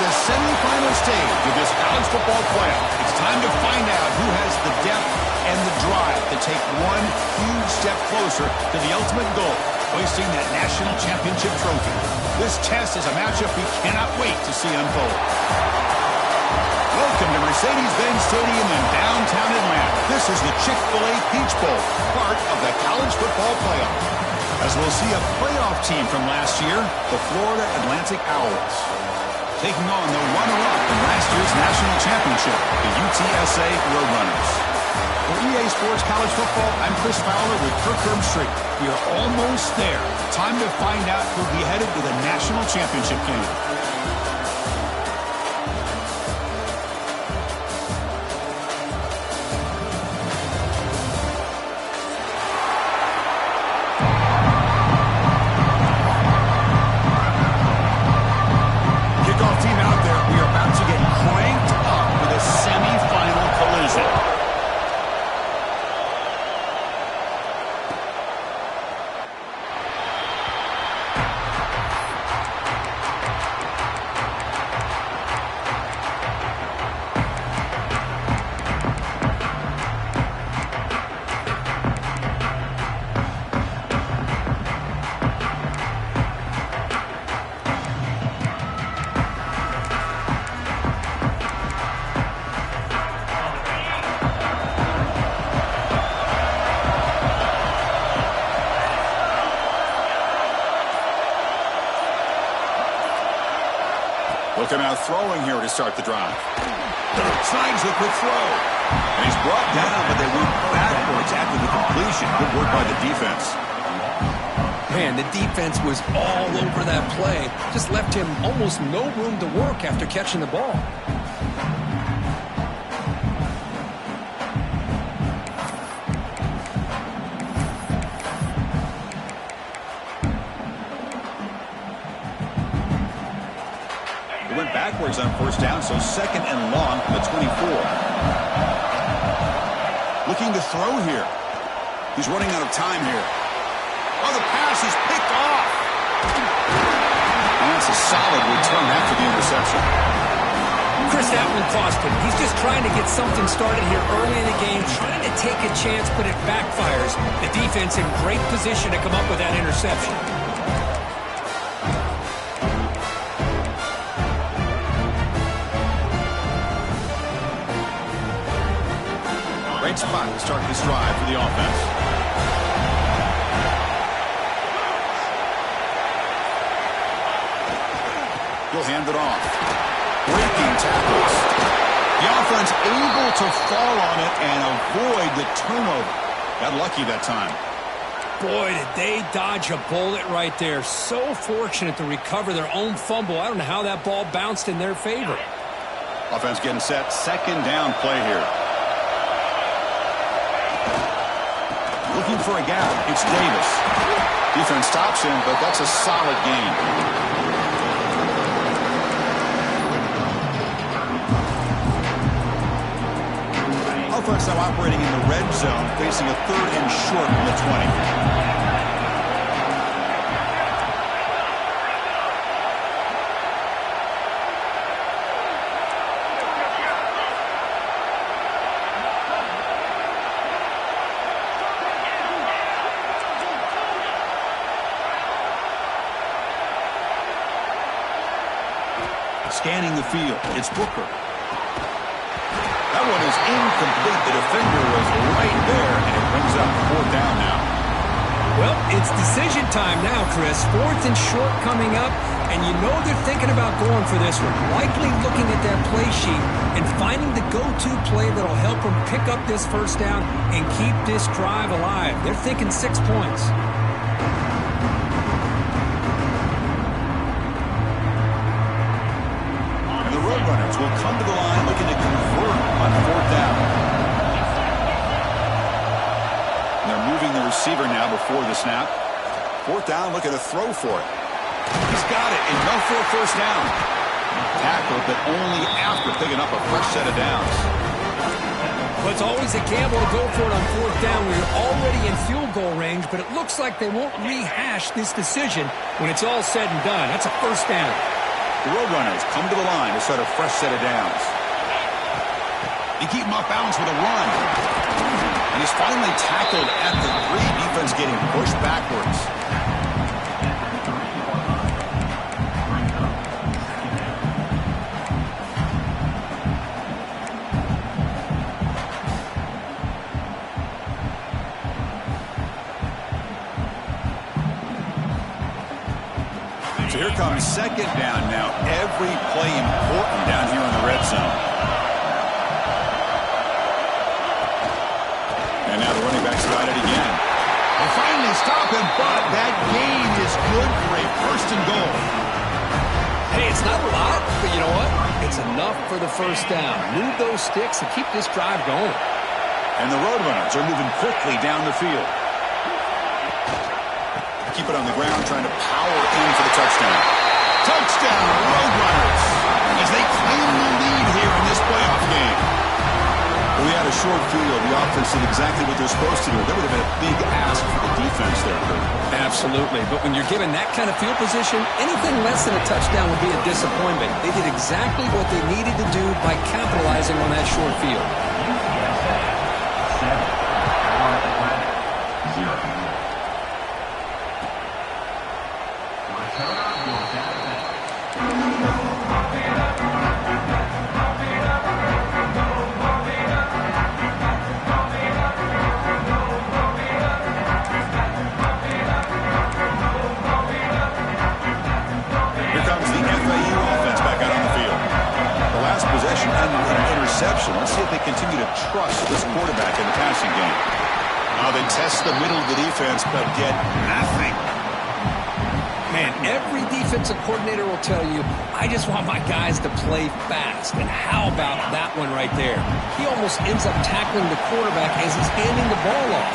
the semifinal stage of this college football playoff. It's time to find out who has the depth and the drive to take one huge step closer to the ultimate goal, hoisting that national championship trophy. This test is a matchup we cannot wait to see unfold. Welcome to Mercedes-Benz Stadium in downtown Atlanta. This is the Chick-fil-A Peach Bowl, part of the college football playoff. As we'll see a playoff team from last year, the Florida Atlantic Owls, taking on the runner-up in last year's national championship, the UTSA Roadrunners. For EA Sports College Football, I'm Chris Fowler with Kirk Herbstreit. We are almost there. Time to find out who'll be headed to the national championship game. Looking out throwing here to start the drive. Signs the quick throw. And he's brought down, but they went backwards after the completion. Good work by the defense. Man, the defense was all over that play. Just left him almost no room to work after catching the ball. Backwards on first down, so second and long from the 24. Looking to throw here. He's running out of time here. Oh, the pass is picked off. And that's a solid return after the interception. Chris, that one cost him. He's just trying to get something started here early in the game, trying to take a chance, but it backfires. The defense in great position to come up with that interception. Great spot to start this drive for the offense. He'll hand it off. Breaking tackles. The offense able to fall on it and avoid the turnover. Got lucky that time. Boy, did they dodge a bullet right there. So fortunate to recover their own fumble. I don't know how that ball bounced in their favor. Offense getting set. Second down play here. Looking for a gap. It's Davis. Defense stops him, but that's a solid gain. Offense now operating in the red zone, facing a third and short from the 20. Scanning the field, it's Booker. That one is incomplete. The defender was right there, and it brings up fourth down now. Well, it's decision time now, Chris. Fourth and short coming up, and you know they're thinking about going for this one. Likely looking at that play sheet and finding the go-to play that'll help them pick up this first down and keep this drive alive. They're thinking 6 points. Roadrunners will come to the line looking to convert on fourth down. And they're moving the receiver now before the snap. Fourth down, looking to throw for it. He's got it, enough for a first down. Tackled, but only after picking up a fresh set of downs. Well, it's always a gamble to go for it on fourth down when you're already in field goal range, but it looks like they won't rehash this decision when it's all said and done. That's a first down. The Roadrunners come to the line to start a fresh set of downs. They keep him off balance with a run. And he's finally tackled at the 3. Defense getting pushed backwards. So here comes second down now. Every play important down here in the red zone. And now the running back's got it again. They finally stop him, but that gain is good for a first and goal. Hey, it's not a lot, but you know what? It's enough for the first down. Move those sticks and keep this drive going. And the Roadrunners are moving quickly down the field. Keep it on the ground, trying to power in for the touchdown. Touchdown, Roadrunners, as they claim the lead here in this playoff game. Well, we had a short field. The offense did exactly what they're supposed to do. That would have been a big ask for the defense there, Kurt. Absolutely. But when you're given that kind of field position, anything less than a touchdown would be a disappointment. They did exactly what they needed to do by capitalizing on that short field. Let's see if they continue to trust this quarterback in the passing game. Now they test the middle of the defense, but get nothing. Man, every defensive coordinator will tell you, I just want my guys to play fast. And how about that one right there? He almost ends up tackling the quarterback as he's handing the ball off.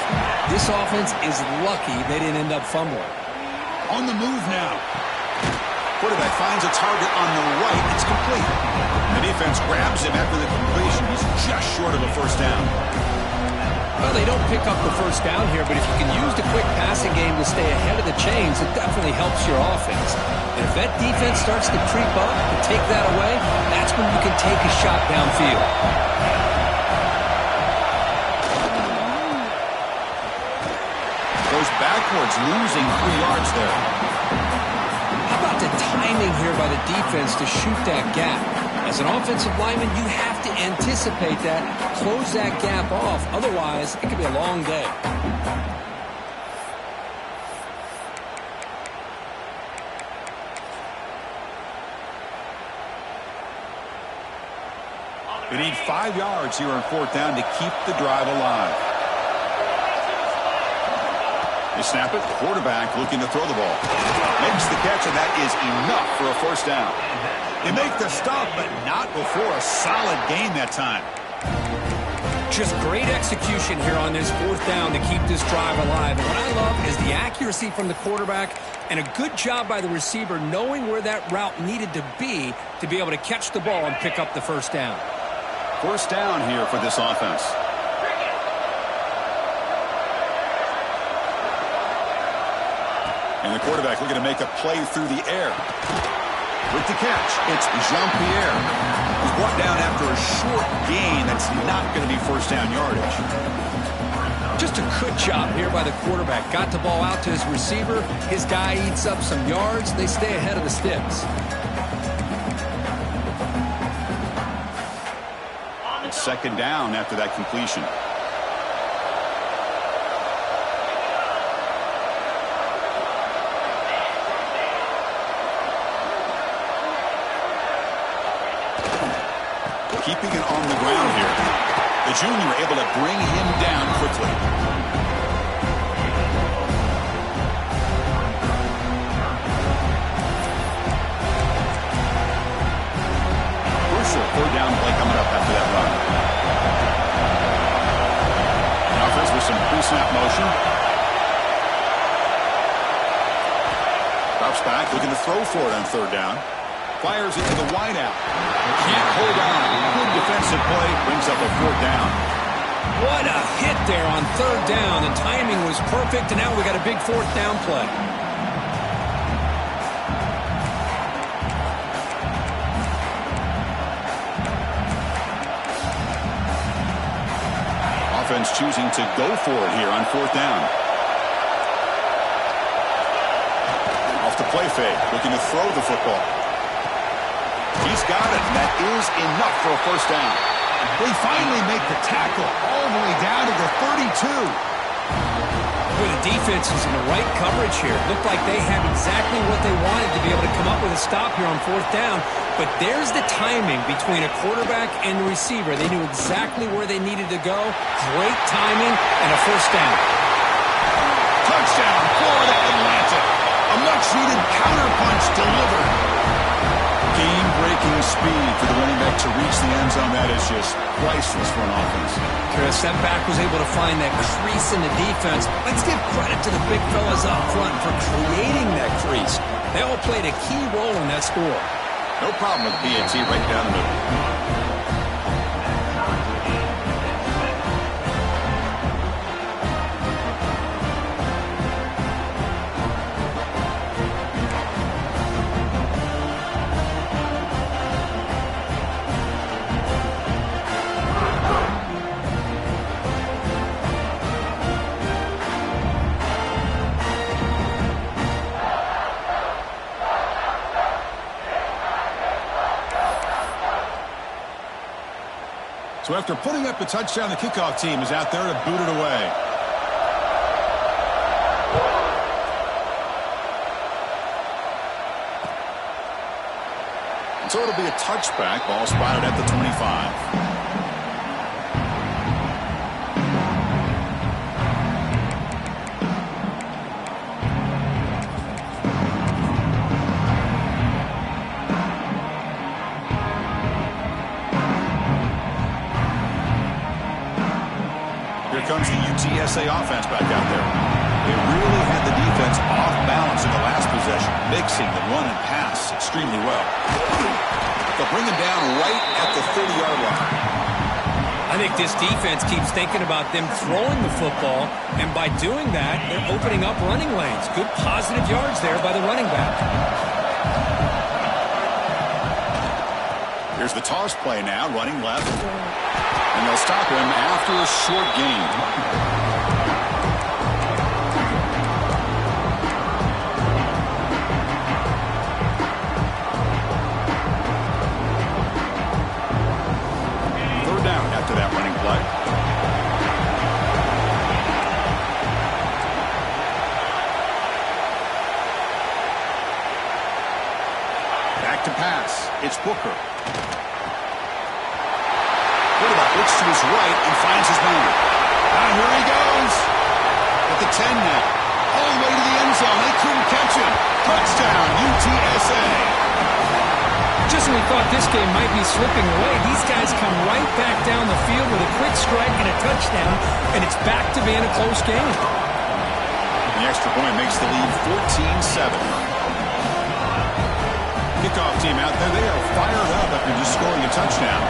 This offense is lucky they didn't end up fumbling. On the move now. Quarterback finds a target on the right. It's complete. The defense grabs him after the completion. He's just short of a first down. Well, they don't pick up the first down here, but if you can use the quick passing game to stay ahead of the chains, it definitely helps your offense. And if that defense starts to creep up and take that away, that's when you can take a shot downfield. Goes backwards, losing 3 yards there. How about the timing here by the defense to shoot that gap? As an offensive lineman, you have to anticipate that, close that gap off. Otherwise, it could be a long day. They need 5 yards here on 4th down to keep the drive alive. They snap it. Quarterback looking to throw the ball. Makes the catch, and that is enough for a first down. They make the stop, but not before a solid gain that time. Just great execution here on this 4th down to keep this drive alive. And what I love is the accuracy from the quarterback and a good job by the receiver knowing where that route needed to be able to catch the ball and pick up the first down. First down here for this offense. And the quarterback looking to make a play through the air. With the catch, it's Jean-Pierre. He's brought down after a short gain that's not going to be first down yardage. Just a good job here by the quarterback. Got the ball out to his receiver. His guy eats up some yards. They stay ahead of the sticks. It's second down after that completion. Keeping it on the ground here. The junior able to bring him down quickly. Crucial 4th down play coming up after that run. The offense with some pre-snap motion. Drops back, looking to throw for it on 3rd down. Fires it to the wideout. Can't hold on. Good defensive play. Brings up a 4th down. What a hit there on 3rd down. The timing was perfect, and now we got a big 4th down play. offense choosing to go for it here on 4th down. Off the play fake, looking to throw the football. He's got it, and that is enough for a 1st down. They finally make the tackle all the way down to the 32. Boy, the defense is in the right coverage here. Looked like they had exactly what they wanted to be able to come up with a stop here on 4th down. But there's the timing between a quarterback and the receiver. They knew exactly where they needed to go. Great timing and a 1st down. Touchdown, Florida Atlantic. A much-needed counterpunch delivered. Game-breaking speed for the running back to reach the end zone. That is just priceless for an offense. Chris, that back was able to find that crease in the defense. Let's give credit to the big fellas up front for creating that crease. They all played a key role in that score. No problem with PAT right down the middle. So after putting up the touchdown, the kickoff team is out there to boot it away. And so it'll be a touchback. Ball spotted at the 25. Comes the UTSA offense back out there. They really had the defense off balance in the last possession, mixing the run and pass extremely well. They'll bring him down right at the 30-yard line. I think this defense keeps thinking about them throwing the football, and by doing that, they're opening up running lanes. Good positive yards there by the running back. Here's the toss play now, running left. And they'll stop him after a short gain. Third down after that running play. Back to pass. It's Booker. Quarterback looks to his right and finds his man. And here he goes. At the 10 now. All the way to the end zone. They couldn't catch him. Touchdown, UTSA. Just when we thought this game might be slipping away, these guys come right back down the field with a quick strike and a touchdown, and it's back to being a close game. The extra point makes the lead 14-7. Kickoff team out there, they are fired up after just scoring a touchdown.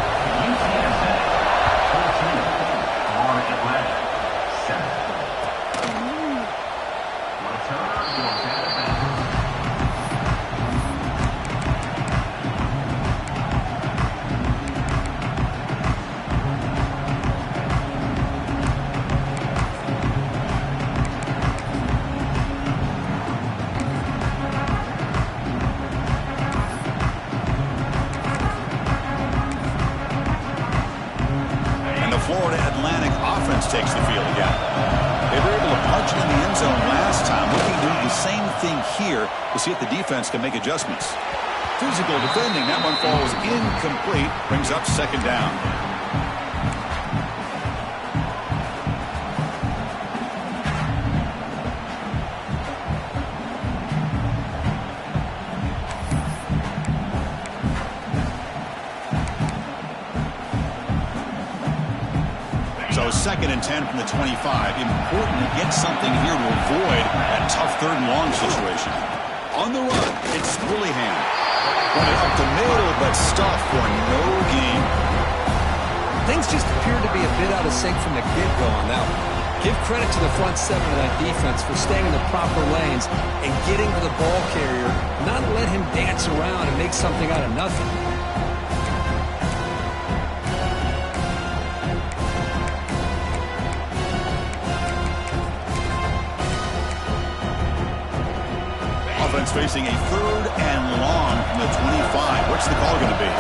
Takes the field again. They were able to punch it in the end zone last time. Looking to do the same thing here to see if the defense can make adjustments. Physical defending. That one falls incomplete. Brings up 2nd down. So 2nd and 10 from the 25. Important to get something here to avoid that tough 3rd and long situation. On the run, it's Willingham. Running up the middle, but stuffed for no gain. Things just appeared to be a bit out of sync from the get-go on that one. Give credit to the front 7 of that defense for staying in the proper lanes and getting to the ball carrier, not let him dance around and make something out of nothing. offense facing a 3rd and long from the 25. What's the call going to be?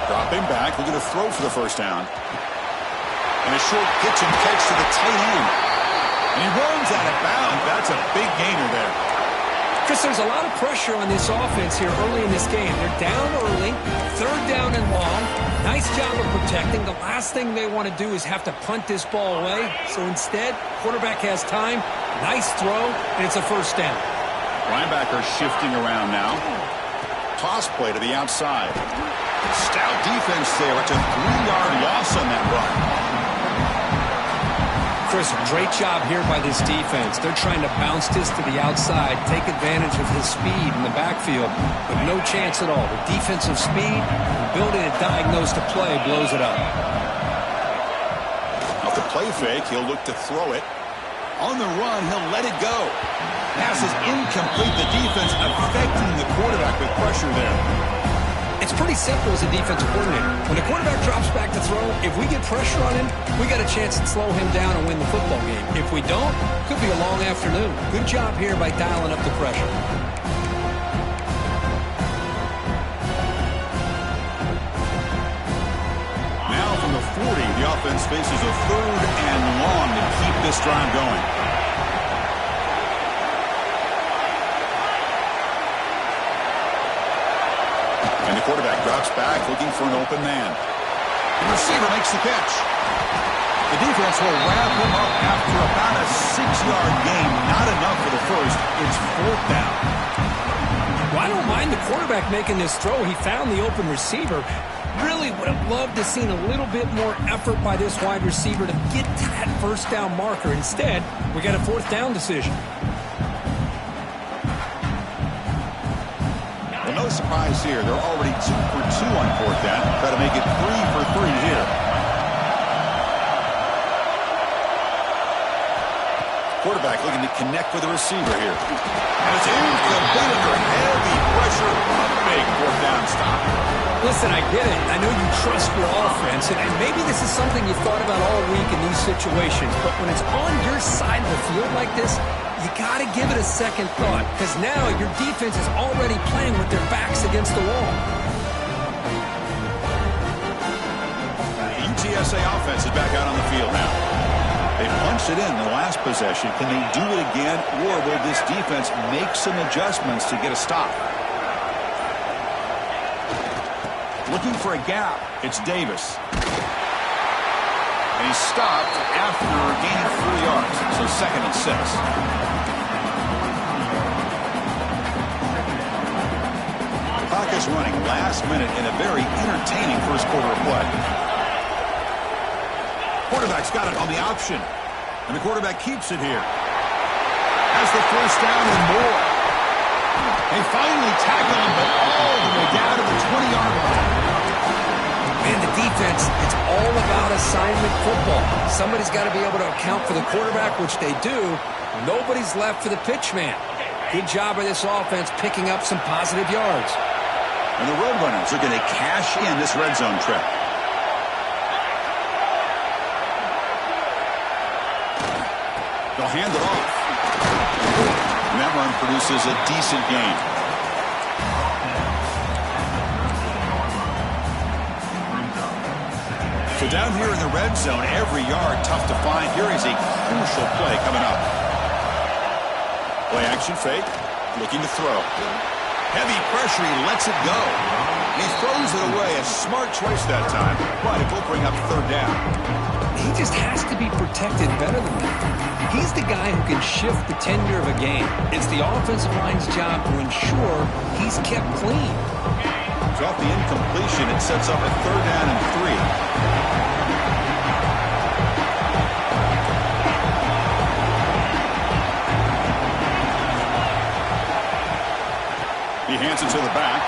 Dropping back, looking to throw for the first down. And a short pitch and catch to the tight end. And he runs out of bounds. That's a big gainer there. Chris, there's a lot of pressure on this offense here early in this game. They're down early, 3rd down and long. Nice job of protecting. The last thing they want to do is have to punt this ball away. So instead, quarterback has time. Nice throw, and it's a first down. Linebacker shifting around now. Toss play to the outside. Stout defense there. It's a 3-yard loss on that run. Chris, great job here by this defense. They're trying to bounce this to the outside, take advantage of his speed in the backfield, but no chance at all. The defensive speed, ability to diagnose the play, blows it up. Off the play fake, he'll look to throw it. On the run, he'll let it go. Pass is incomplete. The defense affecting the quarterback with pressure there. It's pretty simple as a defensive coordinator. When the quarterback drops back to throw, if we get pressure on him, we got a chance to slow him down and win the football game. If we don't, it could be a long afternoon. Good job here by dialing up the pressure. Now from the 40, the offense faces a 3rd and long to keep this drive going. And the quarterback drops back, looking for an open man. The receiver makes the catch. The defense will wrap him up after about a 6-yard gain. Not enough for the first. It's 4th down. Well, I don't mind the quarterback making this throw. He found the open receiver. Really would have loved to seen a little bit more effort by this wide receiver to get to that first down marker. Instead, we got a 4th down decision. No surprise here. They're already 2 for 2 on 4th down. Try to make it 3 for 3 here. Quarterback looking to connect with the receiver here. And it's incomplete under heavy pressure. A big 4th down stop. Listen, I get it. I know you trust your offense, and maybe this is something you thought about all week in these situations, but when it's on your side of the field like this, you got to give it a second thought, because now your defense is already playing with their backs against the wall. The UTSA offense is back out on the field now. They punched it in the last possession. Can they do it again, or will this defense make some adjustments to get a stop? Looking for a gap. It's Davis. And he's stopped after gaining 4 yards. So 2nd and 6. The clock is running last minute in a very entertaining first quarter of play. Quarterback's got it on the option. And the quarterback keeps it here. Has the first down and more. They finally tackle him, but all the way down to the 20-yard line. Man, the defense, it's all about assignment football. Somebody's got to be able to account for the quarterback, which they do. Nobody's left for the pitch man. Good job by this offense picking up some positive yards. And the Roadrunners are going to cash in this red zone trip. They'll hand it off. And that run produces a decent gain. So down here in the red zone, every yard tough to find. Here is a crucial play coming up. Play action fake, looking to throw. Heavy pressure, he lets it go. He throws it away, a smart choice that time, but it will bring up 3rd down. He just has to be protected better than that. He's the guy who can shift the tenure of a game. It's the offensive line's job to ensure he's kept clean. Off the incompletion, it sets up a 3rd down and 3. He hands it to the back.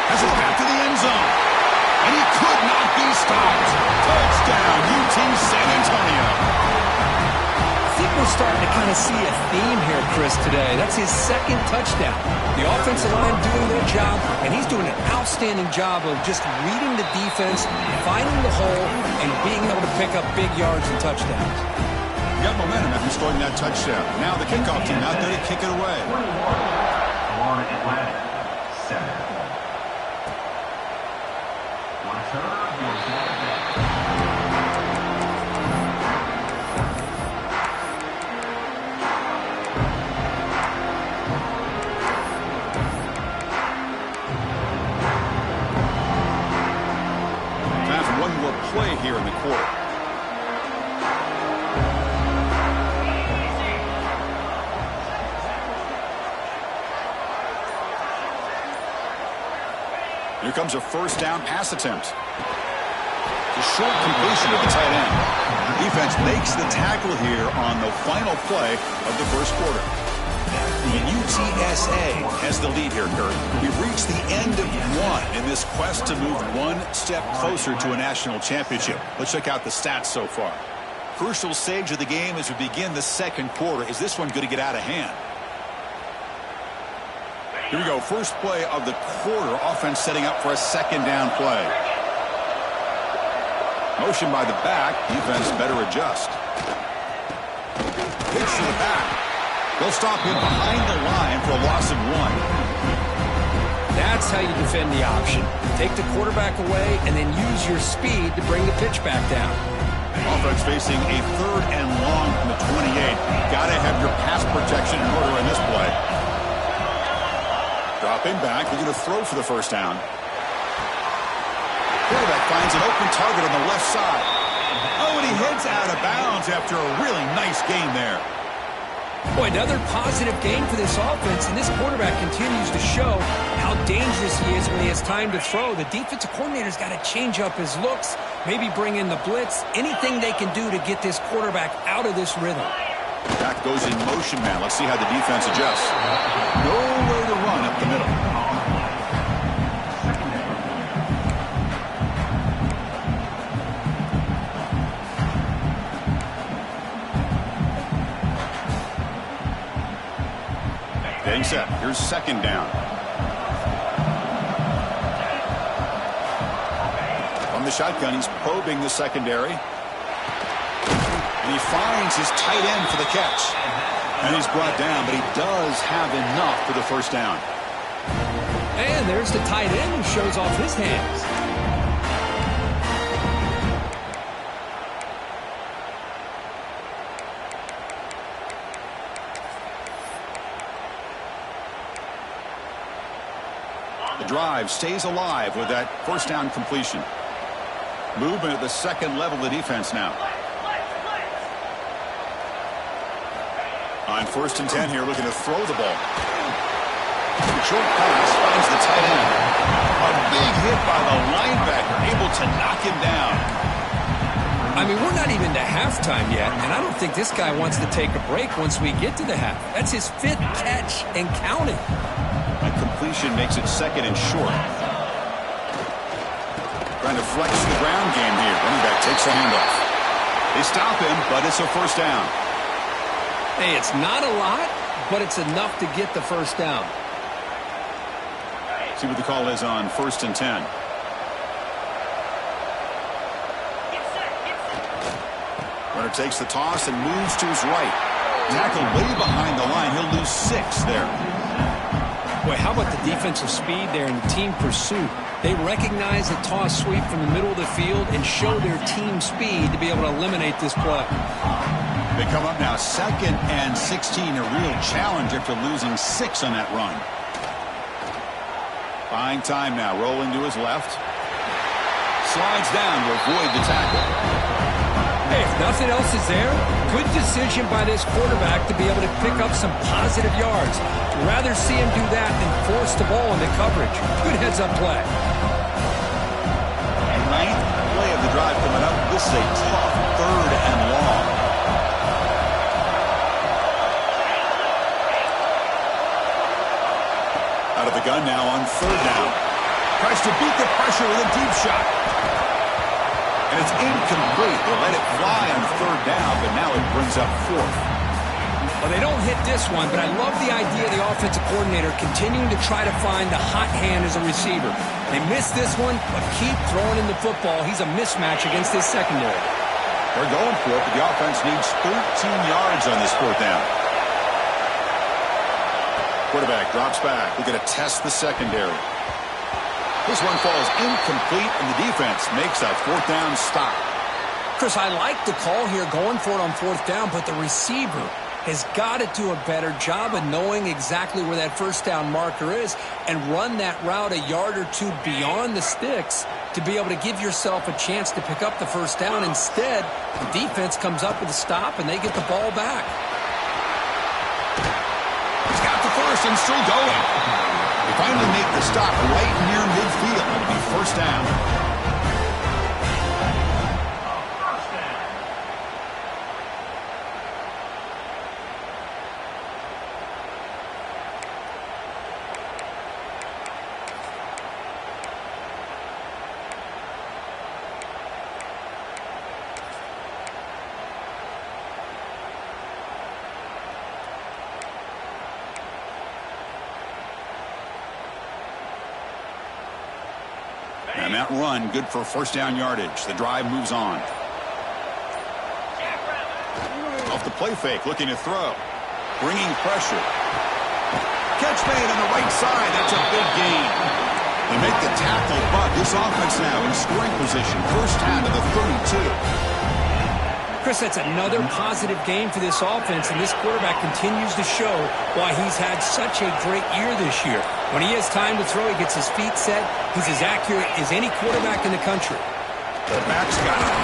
Has it back to the end zone. And he could not be stopped. Touchdown, UT San Antonio. I think we're starting to kind of see a theme here, Chris, today. That's his 2nd touchdown. The offensive line doing their job, and he's doing an outstanding job of just reading the defense, finding the hole, and being able to pick up big yards and touchdowns. You got momentum after scoring that touchdown. Now the kickoff team out there to kick it away. Time for one more play here in the quarter. Here comes a first down pass attempt. A short completion to the tight end. Defense makes the tackle here on the final play of the first quarter. The UTSA has the lead here, Kurt. We've reached the end of one in this quest to move one step closer to a national championship. Let's check out the stats so far. Crucial stage of the game as we begin the second quarter. Is this one going to get out of hand? Here we go. First play of the quarter. Offense setting up for a second down play. Motion by the back. Defense better adjust. Pitch to the back. They'll stop him behind the line for a loss of 1. That's how you defend the option. Take the quarterback away and then use your speed to bring the pitch back down. Offense facing a third and long from the 28. Got to have your pass protection in order in this play. Dropping back. They're going to throw for the first down. Quarterback finds an open target on the left side. Oh, and he heads out of bounds after a really nice gain there. Boy, another positive game for this offense, and this quarterback continues to show how dangerous he is when he has time to throw. The defensive coordinator's got to change up his looks, maybe bring in the blitz, anything they can do to get this quarterback out of this rhythm. Back goes in motion now. Let's see how the defense adjusts. Nowhere to run up the middle. Getting set. Here's second down. From the shotgun, he's probing the secondary. And he finds his tight end for the catch. And he's brought down, but he does have enough for the first down. And there's the tight end who shows off his hands. The drive stays alive with that first down completion. Movement at the second level of the defense now. On 1st and 10 here, looking to throw the ball. Short pass finds the tight end. A big hit by the linebacker, able to knock him down. I mean, we're not even to halftime yet, and I don't think this guy wants to take a break once we get to the half. That's his 5th catch and counting. A completion makes it 2nd and short. Trying to flex the ground game here. Running back takes a handoff. They stop him, but it's a first down. Hey, it's not a lot, but it's enough to get the first down. See what the call is on 1st and 10. Runner takes the toss and moves to his right. Tackle way behind the line. He'll lose 6 there. Boy, how about the defensive speed there in the team pursuit? They recognize the toss sweep from the middle of the field and show their team speed to be able to eliminate this play. They come up now 2nd and 16, a real challenge after losing 6 on that run. Buying time now, rolling to his left. Slides down to avoid the tackle. Hey, if nothing else is there, good decision by this quarterback to be able to pick up some positive yards. Rather see him do that than force the ball into coverage. Good heads-up play. 9th play of the drive coming up. This is a tough 3rd and long. Out of the gun now on 3rd down. Tries to beat the pressure with a deep shot. And it's incomplete. They let it fly on 3rd down, but now it brings up 4th. Well, they don't hit this one, but I love the idea of the offensive coordinator continuing to try to find the hot hand as a receiver. They missed this one, but keep throwing in the football. He's a mismatch against this secondary. They're going for it, but the offense needs 13 yards on this fourth down. Quarterback drops back. We're going to test the secondary. This one falls incomplete, and the defense makes a fourth down stop. Chris, I like the call here going for it on fourth down, but the receiver has got to do a better job of knowing exactly where that first down marker is and run that route a yard or two beyond the sticks to be able to give yourself a chance to pick up the first down. Instead, the defense comes up with a stop, and they get the ball back. He's got the first and still going. They finally make the stop right near midfield. It'll be first down. And that run, good for first down yardage. The drive moves on. Off the play fake, looking to throw. Bringing pressure. Catch made on the right side. That's a big gain. They make the tackle, but this offense now in scoring position. First down to the 32. Chris, that's another positive game for this offense, and this quarterback continues to show why he's had such a great year this year. When he has time to throw, he gets his feet set. He's as accurate as any quarterback in the country. The back's got him.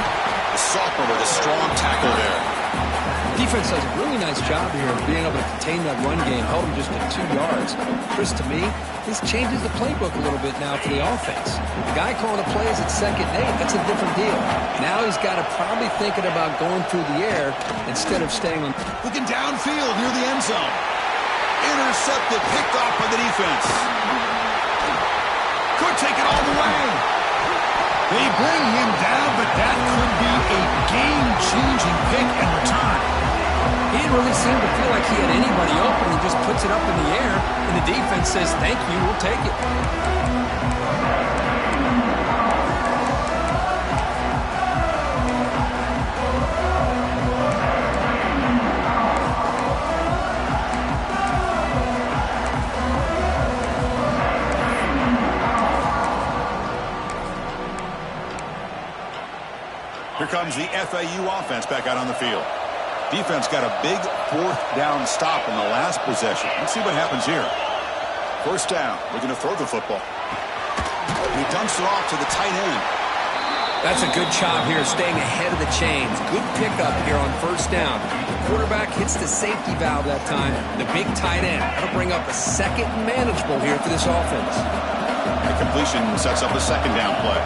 The sophomore with a strong tackle there. Defense does a really nice job here of being able to contain that run game, held him just at 2 yards. Chris, to me, this changes the playbook a little bit now for the offense. The guy calling the plays at 2nd and 8, that's a different deal. Now he's got to probably thinking about going through the air instead of staying on. Looking downfield near the end zone. Intercepted, picked off by the defense. Could take it all the way. They bring him down, but that could be a game-changing pick and return. He didn't really seem to feel like he had anybody open. He just puts it up in the air, and the defense says, thank you, we'll take it. Here comes the FAU offense back out on the field. Defense got a big fourth down stop in the last possession. Let's see what happens here. First down. We're going to throw the football. He dumps it off to the tight end. That's a good job here, staying ahead of the chains. Good pickup here on first down. The quarterback hits the safety valve that time. The big tight end. That'll bring up a second and manageable here for this offense. The completion sets up a second down play.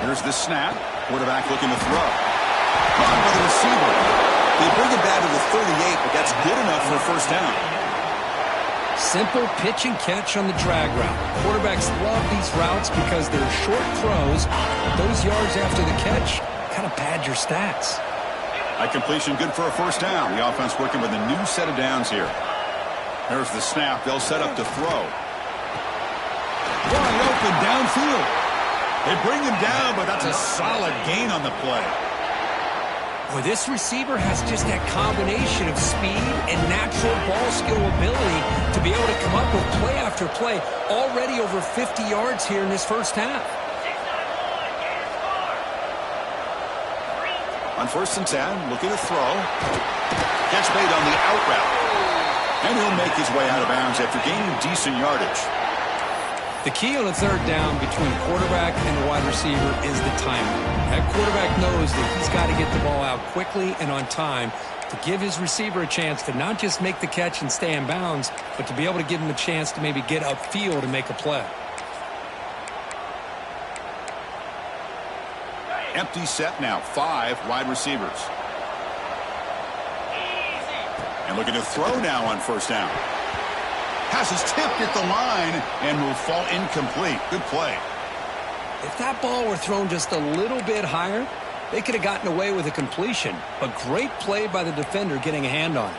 Here's the snap. Quarterback looking to throw. Caught by the receiver. They bring it down to the 38, but that's good enough for a first down. Simple pitch and catch on the drag route. Quarterbacks love these routes because they're short throws. Those yards after the catch kind of pad your stats. A completion good for a first down. The offense working with a new set of downs here. There's the snap. They'll set up to throw. Wide open downfield. They bring him down, but that's a solid gain on the play. Boy, this receiver has just that combination of speed and natural ball skill ability to be able to come up with play after play. Already over 50 yards here in this first half. On 1st and 10, looking to throw. Catch made on the out route. And he'll make his way out of bounds after gaining decent yardage. The key on a third down between the quarterback and the wide receiver is the timing. That quarterback knows that he's got to get the ball out quickly and on time to give his receiver a chance to not just make the catch and stay in bounds, but to be able to give him a chance to maybe get upfield and make a play. Empty set now, 5 wide receivers. And looking to throw now on first down. Pass is tipped at the line and will fall incomplete. Good play. If that ball were thrown just a little bit higher, they could have gotten away with a completion. But great play by the defender getting a hand on it.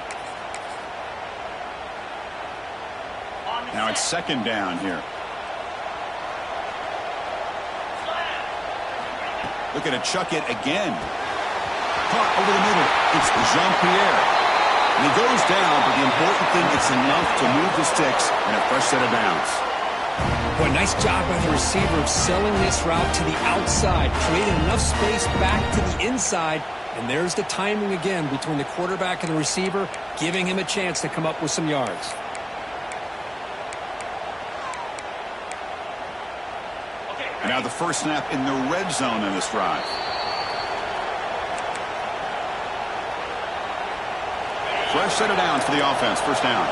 Now it's second down here. Looking to chuck it again. caught over the middle. It's Jean-Pierre. And he goes down, but the important thing, it's enough to move the sticks and a fresh set of downs. Boy, nice job by the receiver of selling this route to the outside, creating enough space back to the inside. And there's the timing again between the quarterback and the receiver, giving him a chance to come up with some yards. And now the first snap in the red zone in this drive. Fresh set of downs for the offense. First down.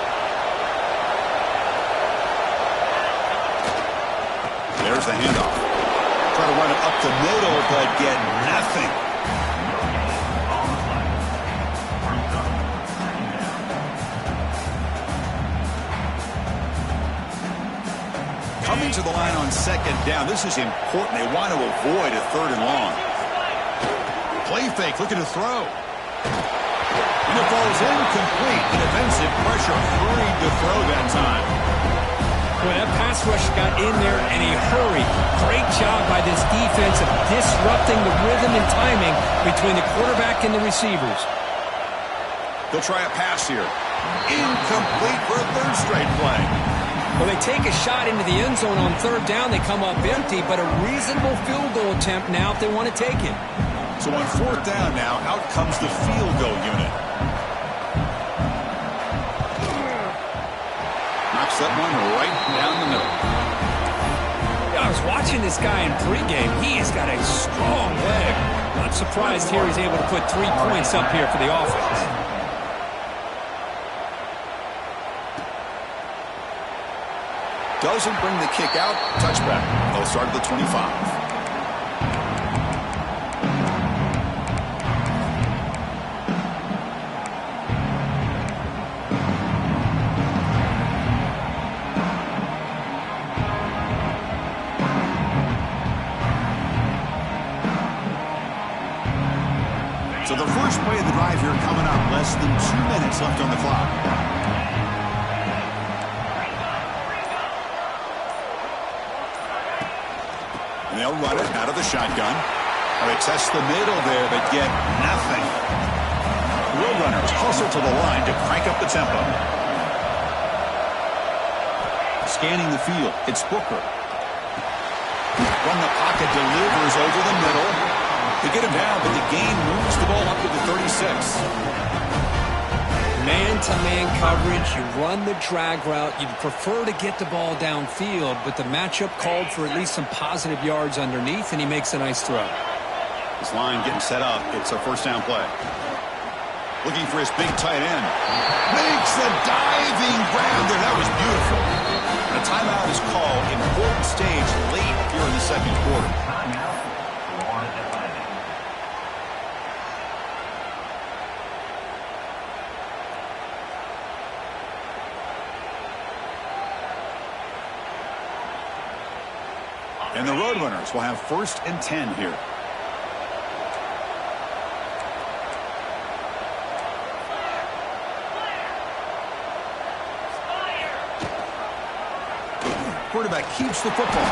There's the handoff. Try to run it up the middle, but get nothing. Coming to the line on second down. This is important. They want to avoid a third and long. Play fake, looking to throw. And it falls incomplete. The defensive pressure hurried to throw that time. Well, that pass rush got in there and he hurried. Great job by this defense of disrupting the rhythm and timing between the quarterback and the receivers. They'll try a pass here. Incomplete for a third straight play. Well, they take a shot into the end zone on third down. They come up empty, but a reasonable field goal attempt now if they want to take it. So on fourth down now, out comes the field goal unit. Knocks that one right down the middle. I was watching this guy in pregame. He has got a strong leg. Not surprised here he's able to put 3 points up here for the offense. Doesn't bring the kick out. Touchback. They'll start at the 25. So the first play of the drive here coming up. Less than 2 minutes left on the clock. And they'll run it out of the shotgun. They test the middle there, but get nothing. Roadrunners hustle to the line to crank up the tempo. Scanning the field, it's Booker. From the pocket, delivers over the middle. They get him down, but the gain moves the ball up to the 36. Man-to-man coverage, you run the drag route. You'd prefer to get the ball downfield, but the matchup called for at least some positive yards underneath, and he makes a nice throw. This line getting set up. It's a first down play. Looking for his big tight end. Makes a diving grab there. That was beautiful. And a timeout is called. Important stage late here in the second quarter. And the Roadrunners will have 1st and 10 here. Quarterback keeps the football.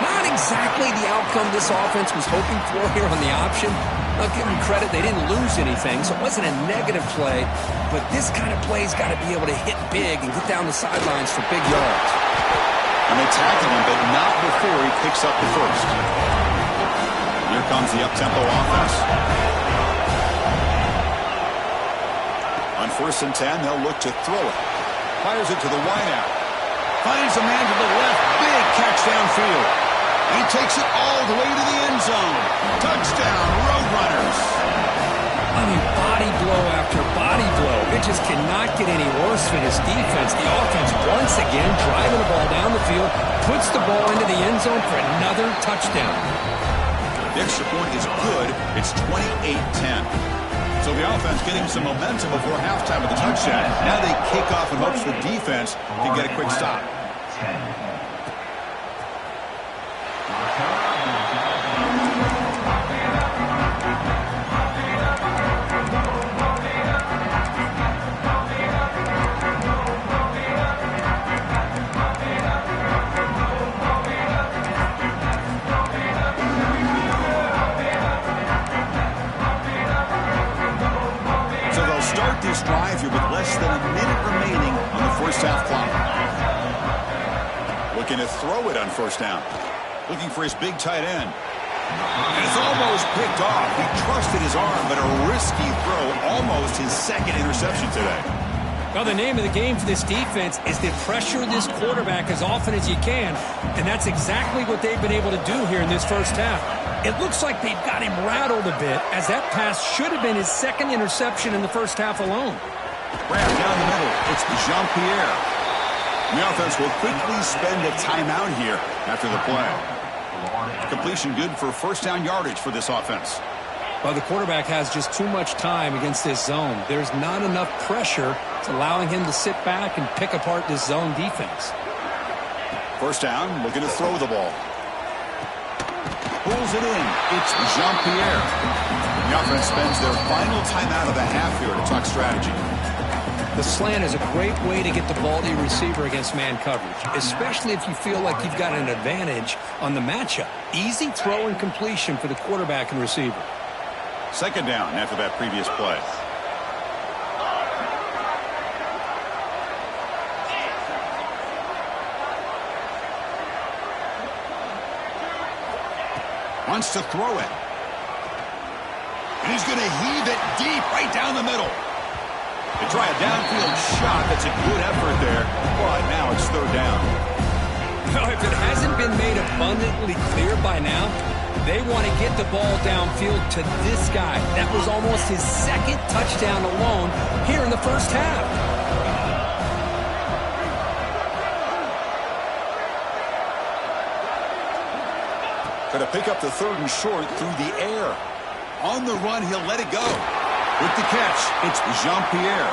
Not exactly the outcome this offense was hoping for here on the option. I'll give them credit, they didn't lose anything, so it wasn't a negative play. But this kind of play's got to be able to hit big and get down the sidelines for big yards. And they tackle him, but not before he picks up the first. Here comes the up-tempo offense. On 1st and 10, they'll look to throw it. Fires it to the wideout. Finds a man to the left. Big catch downfield. He takes it all the way to the end zone. Touchdown, Roadrunners. I mean, body blow after body blow. It just cannot get any worse for this defense. The offense, once again, driving the ball down the field, puts the ball into the end zone for another touchdown. The extra point is good. It's 28-10. So the offense getting some momentum before halftime with the touchdown. Now they kick off in hopes the defense can get a quick stop. drive here with less than a minute remaining on the first half clock. Looking to throw it on first down. Looking for his big tight end. And it's almost picked off. He trusted his arm, but a risky throw, almost his second interception today. Well, the name of the game for this defense is to pressure this quarterback as often as you can, and that's exactly what they've been able to do here in this first half. It looks like they've got him rattled a bit, as that pass should have been his second interception in the first half alone. Grab down the middle. It's Jean-Pierre. The offense will quickly spend a timeout here after the play. Completion good for first down yardage for this offense. Well, the quarterback has just too much time against this zone. There's not enough pressure. It's allowing him to sit back and pick apart this zone defense. First down, looking to throw the ball. Pulls it in. It's Jean-Pierre. The offense spends their final timeout of the half here to talk strategy. The slant is a great way to get the ball to your receiver against man coverage, especially if you feel like you've got an advantage on the matchup. Easy throw and completion for the quarterback and receiver. Second down after that previous play. Wants to throw it. And he's going to heave it deep right down the middle. They try a downfield shot. That's a good effort there. But now it's third down. Well, if it hasn't been made abundantly clear by now, they want to get the ball downfield to this guy. That was almost his second touchdown alone here in the first half. Going to pick up the third and short through the air. On the run, he'll let it go. With the catch, it's Jean-Pierre.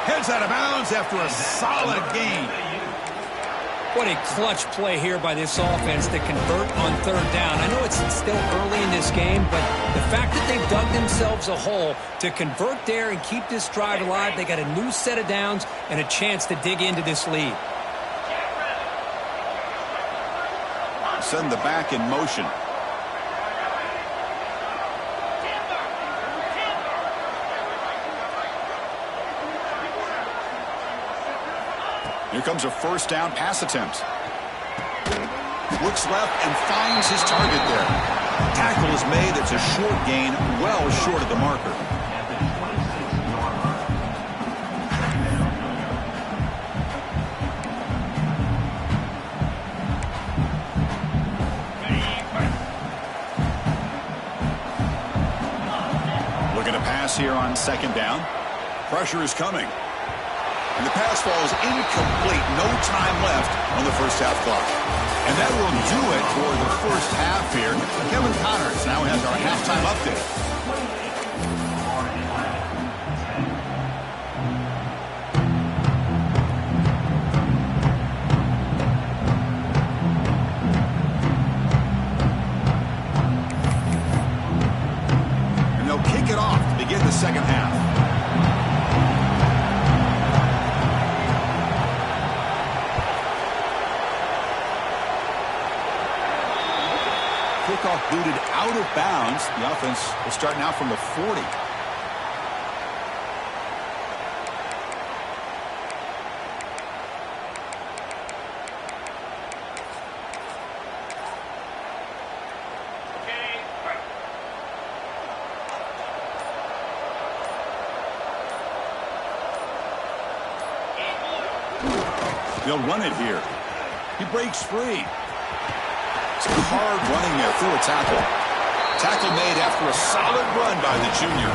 Heads out of bounds after a solid gain. What a clutch play here by this offense to convert on third down. I know it's still early in this game, but the fact that they've dug themselves a hole to convert there and keep this drive alive, they got a new set of downs and a chance to dig into this lead. Send the back in motion. Here comes a first down pass attempt. Looks left and finds his target there. Tackle is made. It's a short gain, well short of the marker. Looking to pass here on second down. Pressure is coming. And the pass falls incomplete. No time left on the first half clock. And that will do it for the first half here. Kevin Connors now has our halftime update. And they'll kick it off to begin the second half. Kickoff booted out of bounds. The offense will start now from the 40. They'll run it here. He breaks free. It's hard running there through a tackle. Tackle made after a solid run by the junior.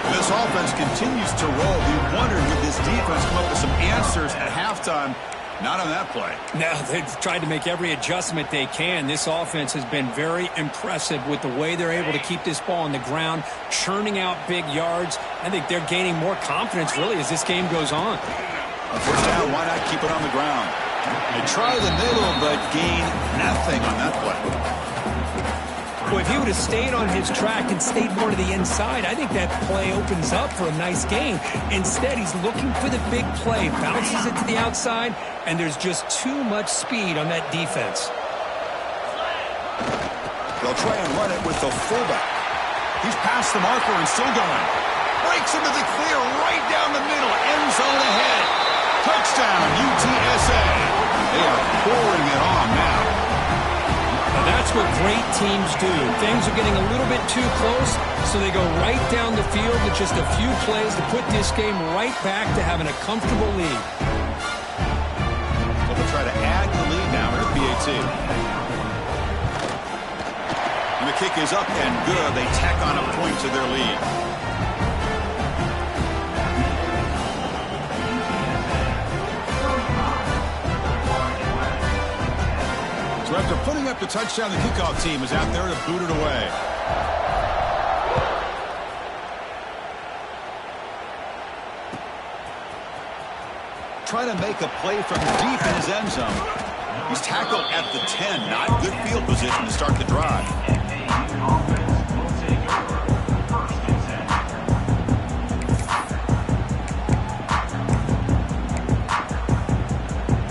And this offense continues to roll. We wondered, would this defense come up with some answers at halftime? Not on that play. No, they've tried to make every adjustment they can. This offense has been very impressive with the way they're able to keep this ball on the ground, churning out big yards. I think they're gaining more confidence, really, as this game goes on. First down, why not keep it on the ground? They try the middle, but gain nothing on that play. Well, if he would have stayed on his track and stayed more to the inside, I think that play opens up for a nice gain. Instead, he's looking for the big play, bounces it to the outside, and there's just too much speed on that defense. They'll try and run it with the fullback. He's past the marker and still going. breaks into the clear right down the middle. End zone ahead. Touchdown, UTSA. They are pouring it on now. Now that's what great teams do. Things are getting a little bit too close, so they go right down the field with just a few plays to put this game right back to having a comfortable lead. So they'll try to add the lead now at PAT. And the kick is up and good. They tack on a point to their lead. So after putting up the touchdown, the kickoff team is out there to boot it away. Trying to make a play from deep in his end zone. He's tackled at the 10. Not good field position to start the drive.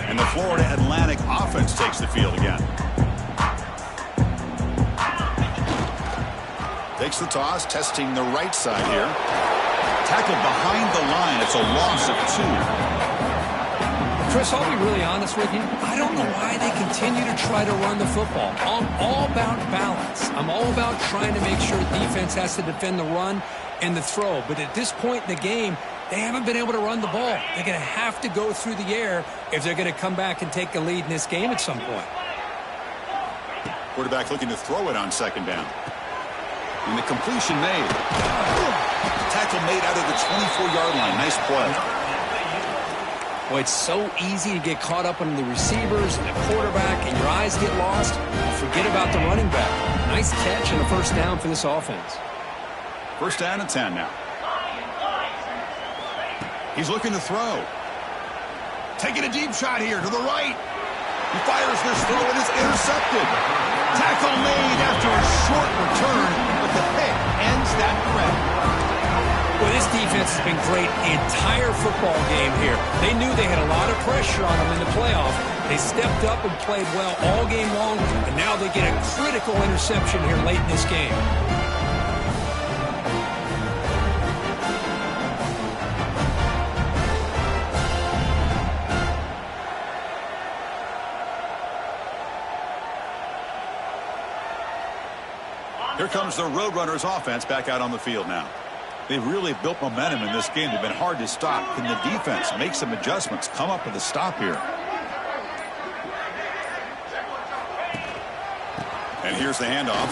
And the Florida Atlantic offense takes the field again. Takes the toss, testing the right side here. Tackled behind the line. It's a loss of 2. Chris, I'll be really honest with you. I don't know why they continue to try to run the football. I'm all about balance. I'm all about trying to make sure defense has to defend the run and the throw. But at this point in the game, they haven't been able to run the ball. They're going to have to go through the air if they're going to come back and take the lead in this game at some point. Quarterback looking to throw it on second down. And the completion made. Tackle made out of the 24-yard line. Nice play. Boy, it's so easy to get caught up on the receivers and the quarterback, and your eyes get lost. Forget about the running back. Nice catch and a first down for this offense. First down and 10 now. He's looking to throw. Taking a deep shot here to the right. He fires this throw and it's intercepted. Tackle made after a short return, but the pick ends that threat. Well, this defense has been great the entire football game here. They knew they had a lot of pressure on them in the playoff. They stepped up and played well all game long, and now they get a critical interception here late in this game. Here comes the Roadrunners offense back out on the field now. They've really built momentum in this game. They've been hard to stop. Can the defense make some adjustments, come up with a stop here? And here's the handoff.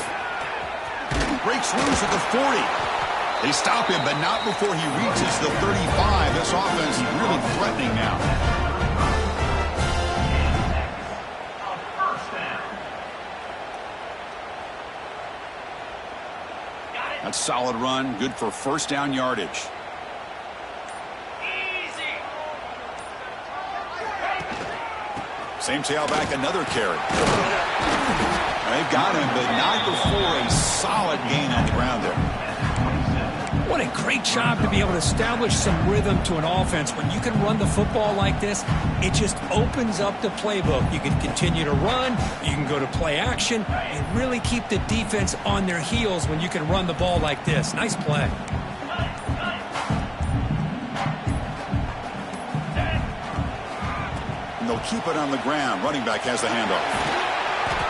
Breaks loose at the 40. They stop him, but not before he reaches the 35. This offense is really threatening now. That's a solid run, good for first down yardage. Same tailback, another carry. They've got him, but not before a solid gain on the ground there. What a great job to be able to establish some rhythm to an offense. When you can run the football like this, it just opens up the playbook. You can continue to run, you can go to play action, and really keep the defense on their heels when you can run the ball like this. Nice play. And they'll keep it on the ground. Running back has the handoff.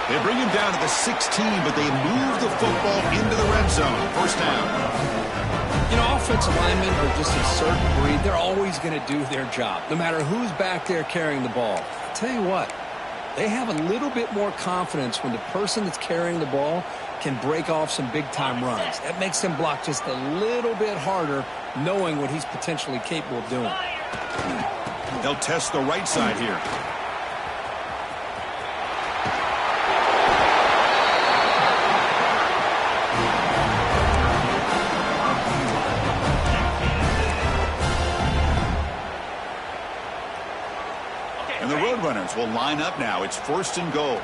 They bring him down to the 16, but they move the football into the red zone. First down. You know, offensive linemen are just a certain breed. They're always going to do their job, no matter who's back there carrying the ball. I'll tell you what, they have a little bit more confidence when the person that's carrying the ball can break off some big-time runs. That makes them block just a little bit harder, knowing what he's potentially capable of doing. They'll test the right side here. And the Roadrunners will line up now. It's first and goal.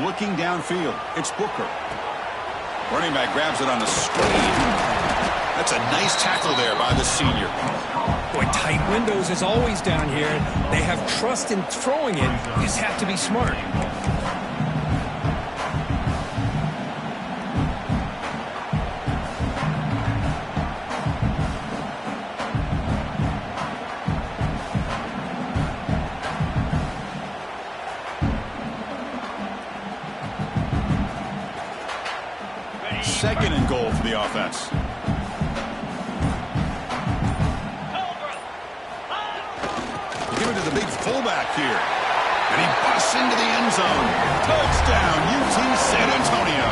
Looking downfield, it's Booker. Running back grabs it on the screen. That's a nice tackle there by the senior. Boy, tight windows is always down here. They have trust in throwing it. You just have to be smart. goal for the offense. Give it to the big fullback here. And he busts into the end zone. Touchdown, UT San Antonio.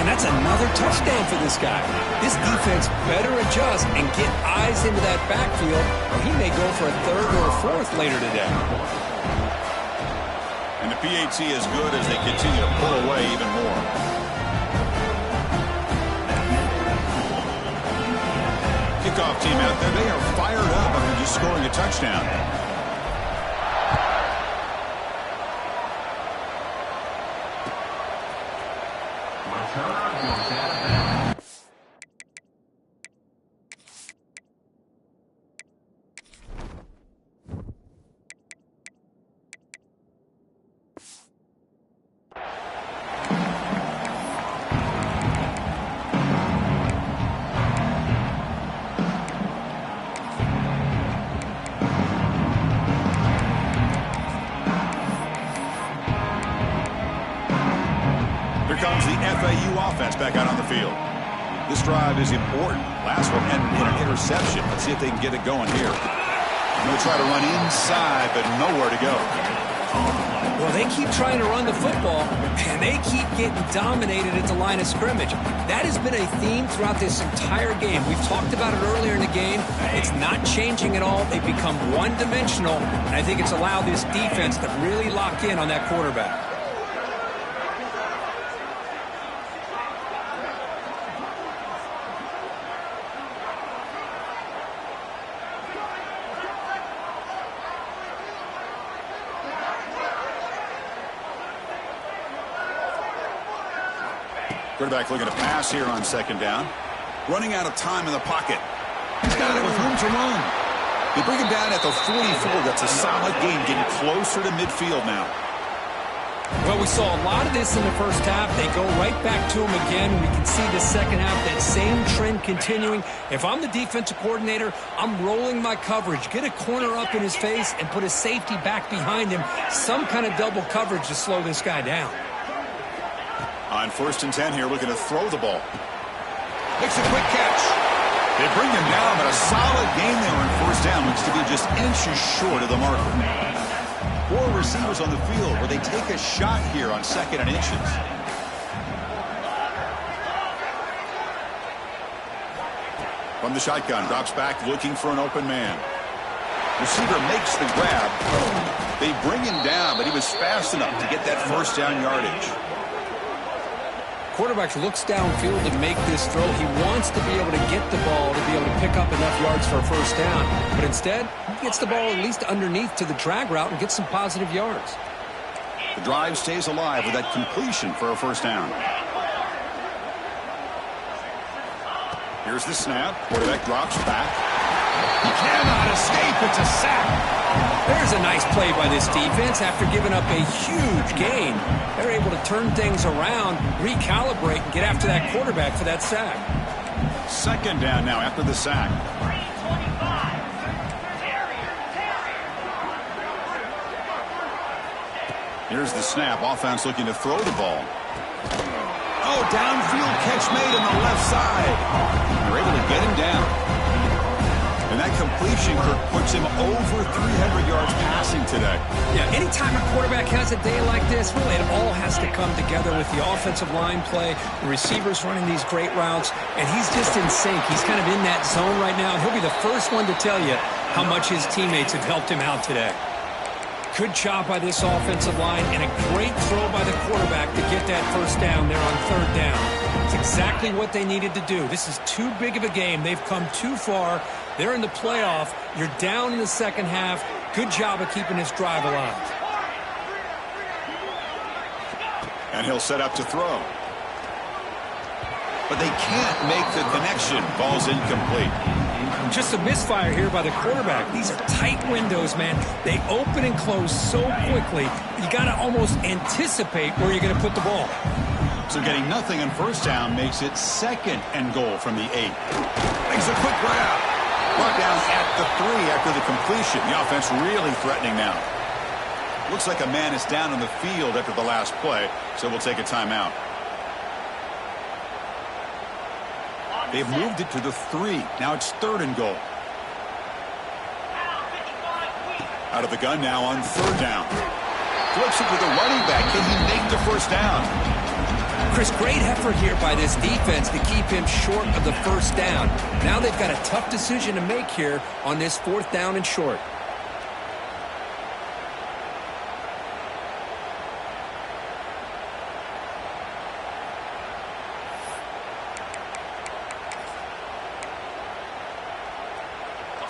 And that's another touchdown for this guy. This defense better adjust and get eyes into that backfield, or he may go for a third or a fourth later today. And the PAT is good as they continue to pull away even more. Kickoff team out there, they are fired up after just scoring a touchdown. Here comes the FAU offense back out on the field. This drive is important. Last one ended in an interception. Let's see if they can get it going here. I'm going to try to run inside, but nowhere to go. Well, they keep trying to run the football, and they keep getting dominated at the line of scrimmage. That has been a theme throughout this entire game. We've talked about it earlier in the game. It's not changing at all. They've become one-dimensional, and I think it's allowed this defense to really lock in on that quarterback. Quarterback looking to pass here on second down. Running out of time in the pocket. He's got it with room to run. They bring him down at the 44. That's a solid gain, getting closer to midfield now. Well, we saw a lot of this in the first half. They go right back to him again. We can see the second half, that same trend continuing. If I'm the defensive coordinator, I'm rolling my coverage. Get a corner up in his face and put a safety back behind him. Some kind of double coverage to slow this guy down. On 1st and 10 here, looking to throw the ball. Makes a quick catch. They bring him down, but a solid gain there on 1st down. Looks to be just inches short of the marker. 4 receivers on the field where they take a shot here on 2nd and inches. From the shotgun, drops back looking for an open man. Receiver makes the grab. They bring him down, but he was fast enough to get that 1st down yardage. Quarterback looks downfield to make this throw. He wants to be able to get the ball to be able to pick up enough yards for a 1st down. But instead, he gets the ball at least underneath to the drag route and gets some positive yards. The drive stays alive with that completion for a 1st down. Here's the snap. Quarterback drops back. He cannot escape. It's a sack. There's a nice play by this defense. After giving up a huge gain, they're able to turn things around, recalibrate, and get after that quarterback for that sack. 2nd down now after the sack. Here's the snap. Offense looking to throw the ball. Oh, downfield catch made on the left side. They're able to get him down. And that completion, Kirk, puts him over 300 yards passing today. Yeah, anytime a quarterback has a day like this, really it all has to come together with the offensive line play, the receivers running these great routes, and he's just in sync. He's kind of in that zone right now, and he'll be the first one to tell you how much his teammates have helped him out today. Good job by this offensive line, and a great throw by the quarterback to get that 1st down there on 3rd down. It's exactly what they needed to do. This is too big of a game. They've come too far. They're in the playoff. You're down in the 2nd half. Good job of keeping this drive alive. And he'll set up to throw. But they can't make the connection. Ball's incomplete. Just a misfire here by the quarterback. These are tight windows, man. They open and close so quickly. You got to almost anticipate where you're going to put the ball. So getting nothing on 1st down makes it 2nd and goal from the 8. Makes a quick grab. Brought down at the 3 after the completion. The offense really threatening now. Looks like a man is down on the field after the last play, so we'll take a timeout. They've moved it to the 3. Now it's 3rd and goal. Out of the gun now on 3rd down. Flips it to the running back. Can he make the first down? Chris, great effort here by this defense to keep him short of the first down. Now they've got a tough decision to make here on this 4th down and short.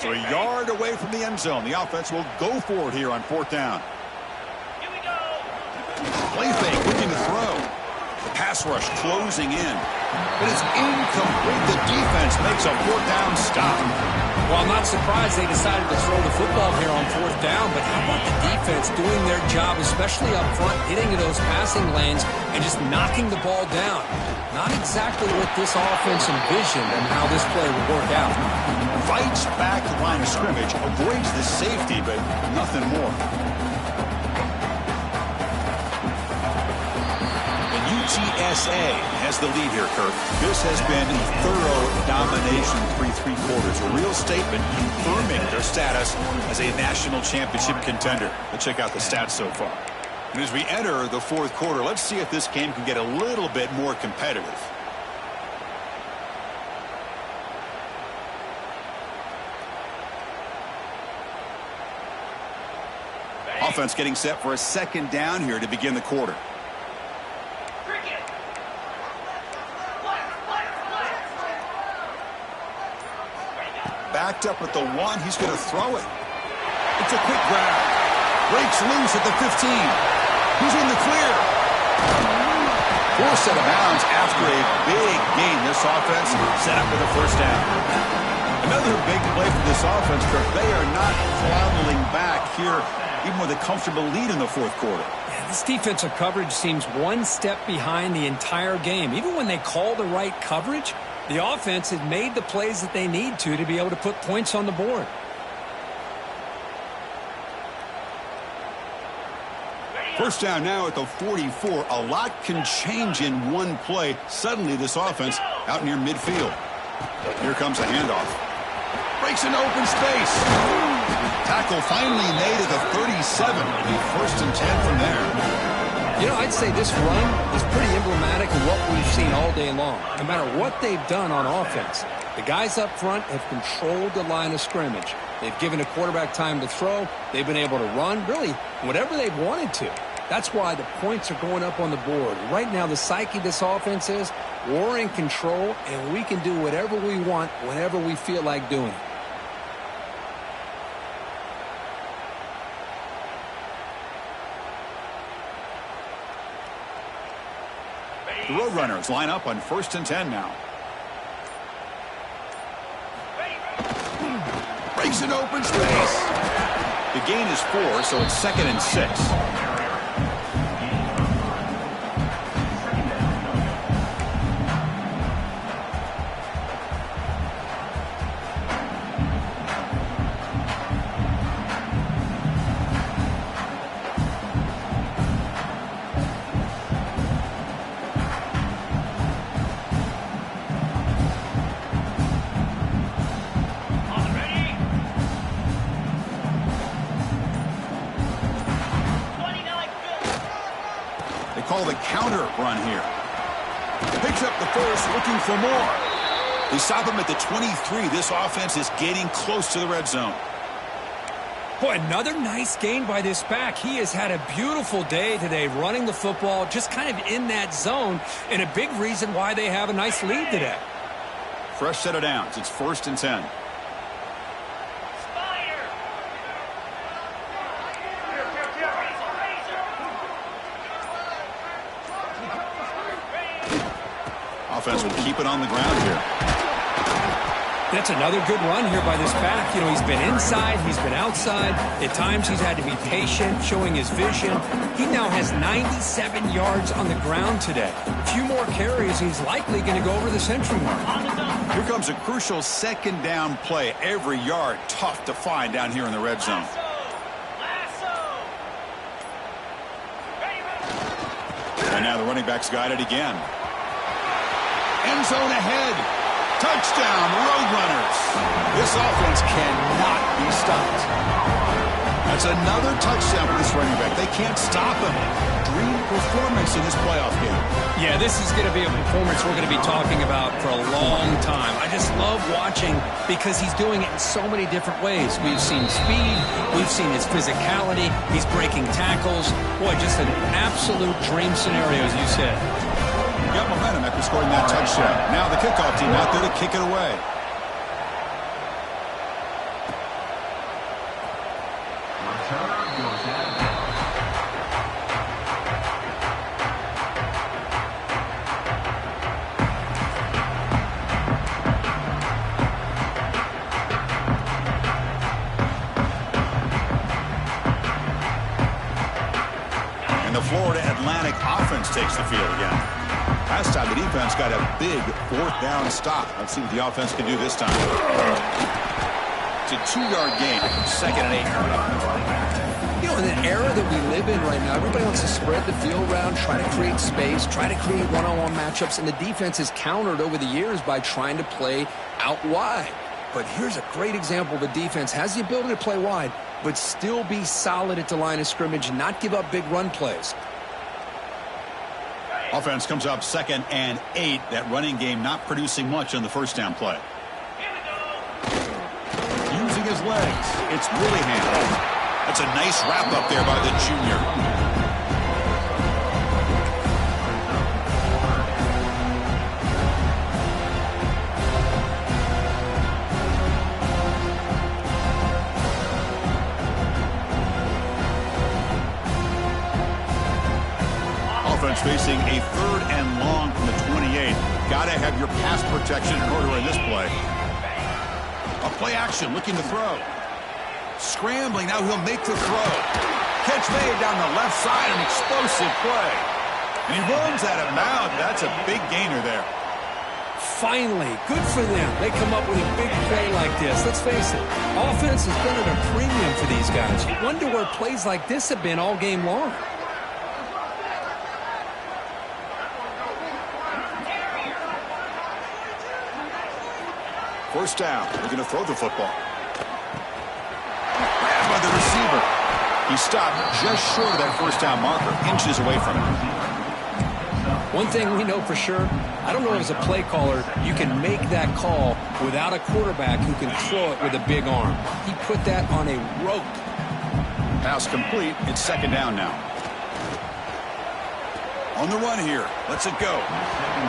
So a yard away from the end zone. The offense will go for it here on 4th down. Here we go. Play fake, looking to throw. The pass rush closing in. But it's incomplete. The defense makes a 4th down stop. Well, I'm not surprised they decided to throw the football here on 4th down, but how about the defense doing their job, especially up front, hitting those passing lanes and just knocking the ball down? Not exactly what this offense envisioned and how this play would work out. Fights back the line of scrimmage, avoids the safety, but nothing more. The UTSA has the lead here, Kirk. This has been thorough domination through 3 quarters. A real statement confirming their status as a national championship contender. Let's check out the stats so far. And as we enter the 4th quarter, let's see if this game can get a little bit more competitive. Offense getting set for a 2nd down here to begin the quarter. Backed up at the 1. He's going to throw it. It's a quick grab. Breaks loose at the 15. He's in the clear. Forced out of bounds after a big gain. This offense set up with a 1st down. Another big play for this offense, Kirk. They are not throttling back here, even with a comfortable lead in the 4th quarter. Yeah, this defensive coverage seems one step behind the entire game. Even when they call the right coverage, the offense has made the plays that they need to be able to put points on the board. First down now at the 44. A lot can change in one play. Suddenly this offense out near midfield. Here comes a handoff. Breaks into open space. Tackle finally made at the 37. It'll be 1st and 10 from there. You know, I'd say this run is pretty emblematic of what we've seen all day long. No matter what they've done on offense, the guys up front have controlled the line of scrimmage. They've given a quarterback time to throw. They've been able to run, really, whatever they've wanted to. That's why the points are going up on the board. Right now, the psyche of this offense is we're in control, and we can do whatever we want whenever we feel like doing it. The Roadrunners line up on 1st and 10 now. Breaks in open space. The gain is 4, so it's 2nd and 6. Call the counter run here. Picks up the 1st, looking for more. They stop him at the 23. This offense is getting close to the red zone. Boy, another nice gain by this back. He has had a beautiful day today running the football, just kind of in that zone, and a big reason why they have a nice lead today. Fresh set of downs. It's 1st and 10. Offense will keep it on the ground here. That's another good run here by this back. You know, he's been inside, he's been outside. At times he's had to be patient, showing his vision. He now has 97 yards on the ground today. A few more carries, he's likely going to go over the century mark. Here comes a crucial 2nd down play. Every yard tough to find down here in the red zone. And now the running back's got it again. End zone ahead. Touchdown, Roadrunners. This offense cannot be stopped. That's another touchdown for this running back. They can't stop him. Dream performance in this playoff game. Yeah, this is going to be a performance we're going to be talking about for a long time. I just love watching because he's doing it in so many different ways. We've seen speed. We've seen his physicality. He's breaking tackles. Boy, just an absolute dream scenario, as you said. Got momentum after scoring that touchdown. Now the kickoff team out there to kick it away. And the Florida Atlantic offense takes the field again. Last time the defense got a big fourth down stop. Let's see what the offense can do this time. It's a 2-yard gain. 2nd and 8. You know, in the era that we live in right now, everybody wants to spread the field around, try to create space, try to create one-on-one matchups, and the defense has countered over the years by trying to play out wide. But here's a great example. The defense has the ability to play wide, but still be solid at the line of scrimmage, not give up big run plays. Offense comes up 2nd and 8. That running game not producing much on the first down play. Using his legs. It's Willingham. That's a nice wrap up there by the junior. Offense facing a 3rd and long from the 28. Got to have your pass protection in order in this play. A play action, looking to throw. Scrambling, now he'll make the throw. Catch made down the left side, an explosive play. And he runs out of bounds. That's a big gainer there. Finally, good for them. They come up with a big play like this. Let's face it, offense has been at a premium for these guys. You wonder where plays like this have been all game long. First down. They're going to throw the football. Grabbed by the receiver. He stopped just short of that first down marker, inches away from it. One thing we know for sure, I don't know as a play caller, you can make that call without a quarterback who can throw it with a big arm. He put that on a rope. Pass complete. It's 2nd down now. On the run here. Lets it go.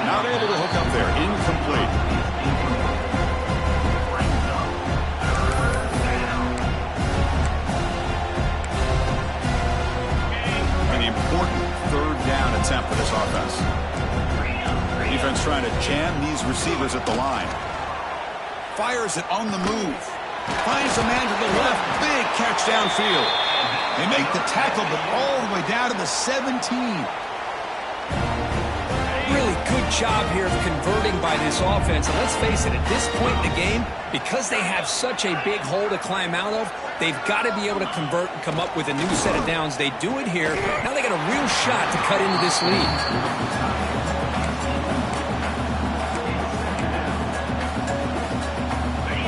Not able to hook up there. Incomplete. Important 3rd down attempt for this offense. Defense trying to jam these receivers at the line. Fires it on the move. Finds a man to the left. Big catch downfield. They make the tackle, but all the way down to the 17. Really good job here of converting by this offense. And let's face it, at this point in the game, because they have such a big hole to climb out of, they've got to be able to convert and come up with a new set of downs. They do it here. Now they got a real shot to cut into this lead.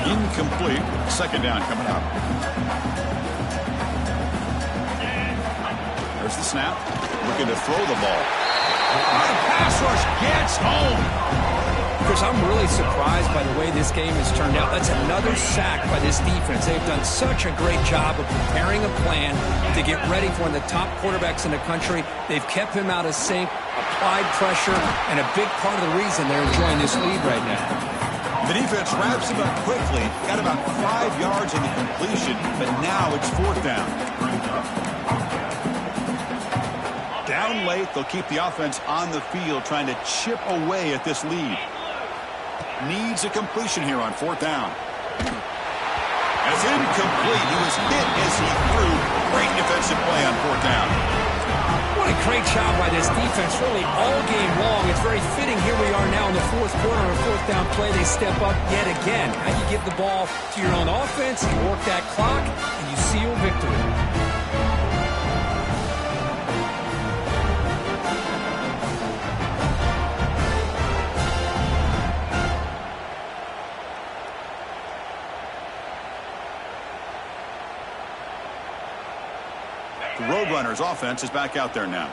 Incomplete. 2nd down coming up. There's the snap. Looking to throw the ball. The pass rush gets home. Chris, I'm really surprised by the way this game has turned out. That's another sack by this defense. They've done such a great job of preparing a plan to get ready for one of the top quarterbacks in the country. They've kept him out of sync, applied pressure, and a big part of the reason they're enjoying this lead right now. The defense wraps him up quickly. Got about 5 yards on the completion, but now it's 4th down. Down late, they'll keep the offense on the field trying to chip away at this lead. Needs a completion here on 4th down. It's incomplete. He was hit as he threw. Great defensive play on 4th down. What a great job by this defense really all game long. It's very fitting here we are now in the 4th quarter on a 4th down play. They step up yet again. Now you give the ball to your own offense, you work that clock, and you seal victory. The Roadrunners offense is back out there now.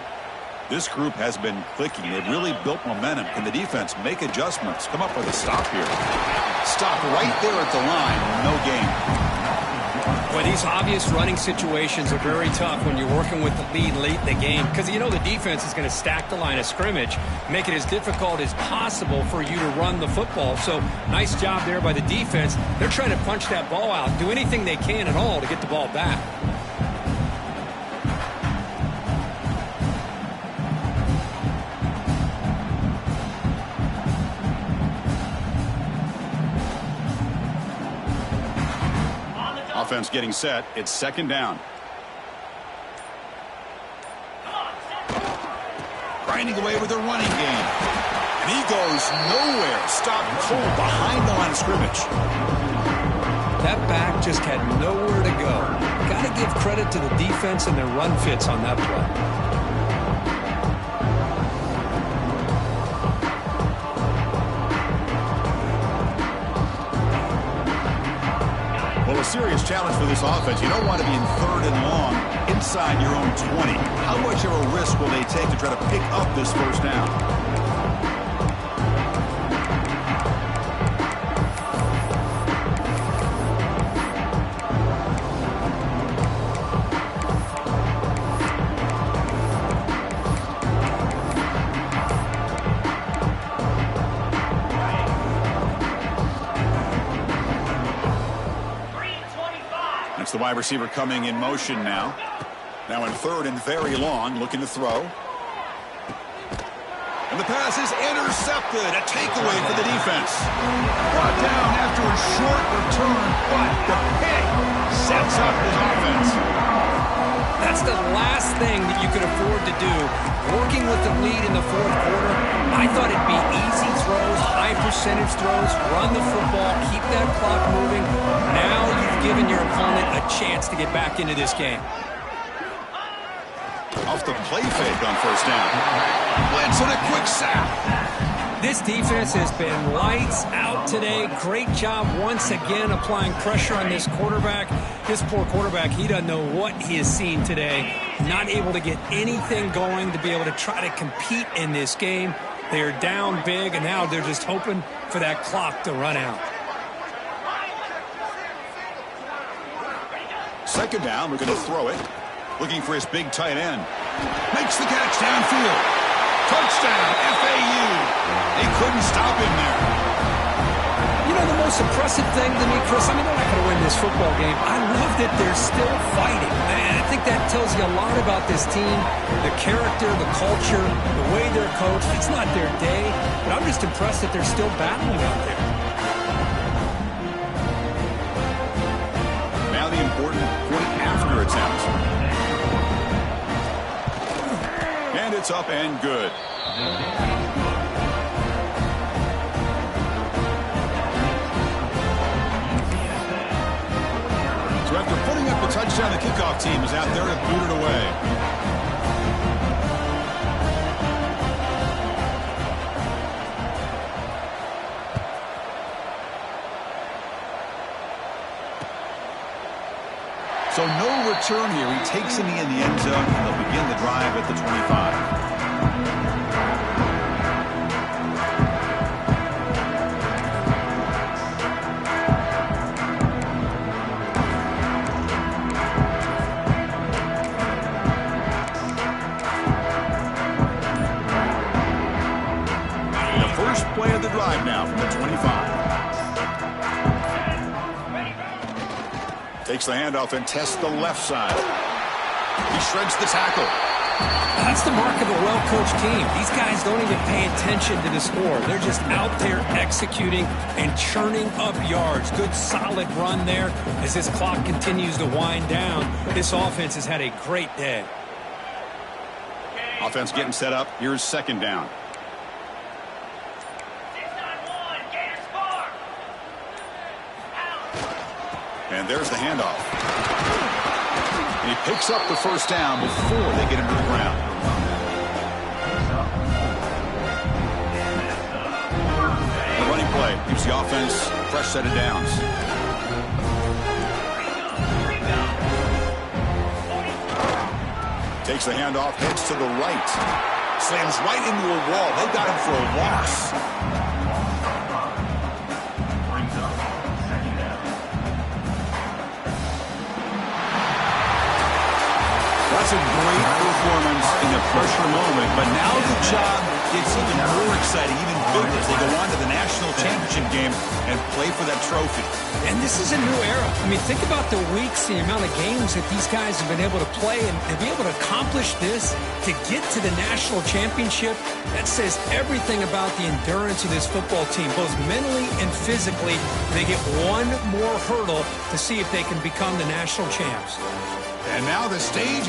This group has been clicking. They've really built momentum. Can the defense make adjustments? Come up with a stop here. Stop right there at the line. No gain. Well, these obvious running situations are very tough when you're working with the lead late in the game because you know the defense is going to stack the line of scrimmage, make it as difficult as possible for you to run the football. So nice job there by the defense. They're trying to punch that ball out, do anything they can at all to get the ball back. Offense getting set. It's second down. Grinding away with a running game. And he goes nowhere. Stopped cold behind the line of scrimmage. That back just had nowhere to go. Got to give credit to the defense and their run fits on that play. Well, a serious challenge for this offense. You don't want to be in third and long inside your own 20. How much of a risk will they take to try to pick up this first down? The wide receiver coming in motion now. Now in third and very long, looking to throw. And the pass is intercepted. A takeaway for the defense. Brought down after a short return, but the pick sets up his offense. That's the last thing that you could afford to do. Working with the lead in the fourth quarter, I thought it'd be easy throws, high percentage throws, run the football, keep that clock moving. Now you've given your opponent a chance to get back into this game. Off the play fake on first down. Blitz and a quick sack. This defense has been lights out today. Great job once again applying pressure on this quarterback. This poor quarterback, he doesn't know what he has seen today. Not able to get anything going to be able to try to compete in this game. They're down big, and now they're just hoping for that clock to run out. Second down, looking to throw it. Looking for his big tight end. Makes the catch downfield. Touchdown, FAU. They couldn't stop him there. You know, the most impressive thing to me, Chris, I mean, they're not going to win this football game. I love that they're still fighting. And I think that tells you a lot about this team, the character, the culture, the way they're coached. It's not their day, but I'm just impressed that they're still battling out there. Now the important point after attempt. And it's up and good. So after putting up the touchdown, the kickoff team is out there to boot it away. So no return here. He takes him in the end zone, and they'll begin the drive at the 25. The first play of the drive now from the 25. Takes the handoff and tests the left side. He shreds the tackle. That's the mark of a well-coached team. These guys don't even pay attention to the score. They're just out there executing and churning up yards. Good, solid run there as this clock continues to wind down. This offense has had a great day. Offense getting set up. Here's second down. And there's the handoff. And he picks up the first down before they get him to the ground. The running play gives the offense a fresh set of downs. Takes the handoff, heads to the right. Slams right into a wall. They got him for a loss. That's a great performance in a pressure moment, but now the job gets even more exciting, even bigger as they go on to the national championship game and play for that trophy. And this is a new era. I mean, think about the weeks, the amount of games that these guys have been able to play, and to be able to accomplish this, to get to the national championship, that says everything about the endurance of this football team, both mentally and physically. They get one more hurdle to see if they can become the national champs. And now the stage